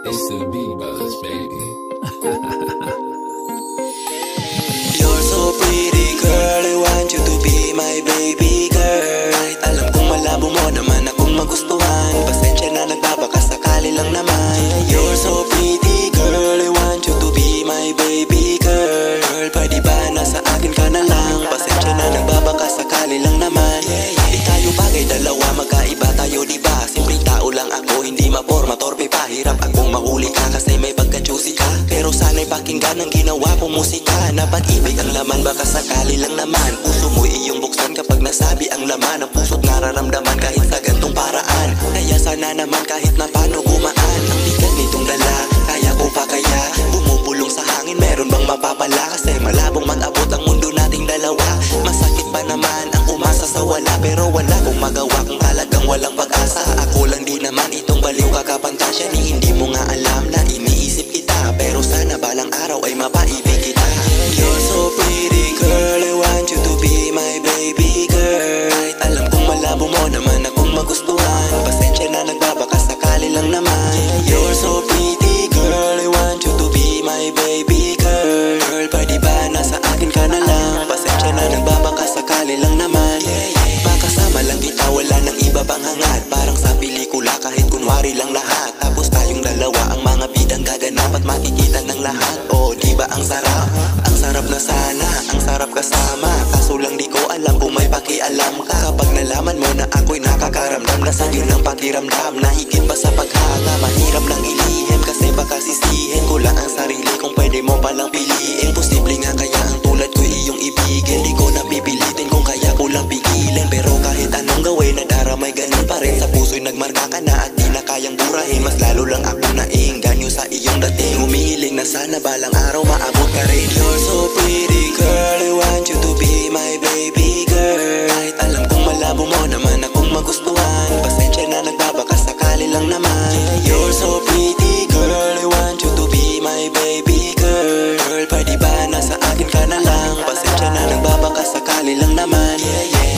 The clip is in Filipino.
It's the B-Buzz, baby. You're so pretty girl, I want you to be my baby girl. Kahit alam kong malabo mo naman akong magustuhan, pasensya na nagbabaka sakali lang naman. You're so pretty girl, I want you to be my baby girl. Girl, pwede ba nasa akin ka na lang, pasensya na nagbabaka sakali lang naman. Di tayo bagay dalawa, magkaiba tayo diba? Simpleng tao lang ako, hindi maporma, torpe pa. Hirap akong mahuli ka kasi may pagka-juicy ka. Pero sana'y pakinggan ang ginawa kong musika. Na pag-ibig ang laman, baka sakali lang naman. Puso mo iyong buksan kapag nasabi ang laman. Ang puso't nararamdaman kahit sa gantong paraan. Kaya sana naman kahit na paano gumaan. Ang bigat nitong dala, kaya ko pa kaya. Bumubulong sa hangin, meron bang mapapala? Kasi malabong mag-abot ang mundo nating dalawa. Masakit pa naman ang umasa sa wala, pero wala kong magawa kung talagang walang pag-asa. Ako lang di naman itong baliw kakapantasya. Ni hindi mo nga alam na iniisip kita, pero sana balang araw ay mapaibig kita. You're so pretty girl, I want you to be my baby girl. Kahit alam kong malabo mo naman akong magustuhan, pasensya na nagbabaka sakali lang naman. You're so pretty girl, I want you to be my baby girl. Girl, pwede ba nasa akin ka na lang, pasensya na nagbabaka sakali lang naman. Makasama lang kita, wala nang iba pang hangat. Parang sa pelikula kahit kunwari lang lahat. Tapos tayong dalawa ang mga bidang gaganap at makikita ng lahat. Oh, di ba ang sarap? Ang sarap na sana, ang sarap kasama. Kaso lang di ko alam kung may pakialam ka. Kapag nalaman mo na ako'y nakakaramdam na sa'yo ng pakiramdam na higit pa sa paghanga. Mahirap lang ilihim kasi baka sisihin ko lang ang sarili kung pwede mo palang piliin. Posible nga kaya ang tulad ko iyong ibigin. Di ko napipilitin kung kaya ko lang pigilan. Pero kahit anong gawin, nadaramay ganun pa rin. Sa puso'y nagmarka ka na at di na kayang burahin. Mas lalo lang ako naingganyo sa iyong dating. Humihiling na sana balang araw maabot ka rin. You're so pretty girl, I want you to be my baby girl. Kahit alam kong malabo mo naman akong magustuhan, pasensya na nagbabaka sakali lang naman. You're so pretty girl, I want you to be my baby girl. Girl, pwede ba nasa akin ka na lang, pasensya na nagbabaka sakali lang naman. Yeah, yeah.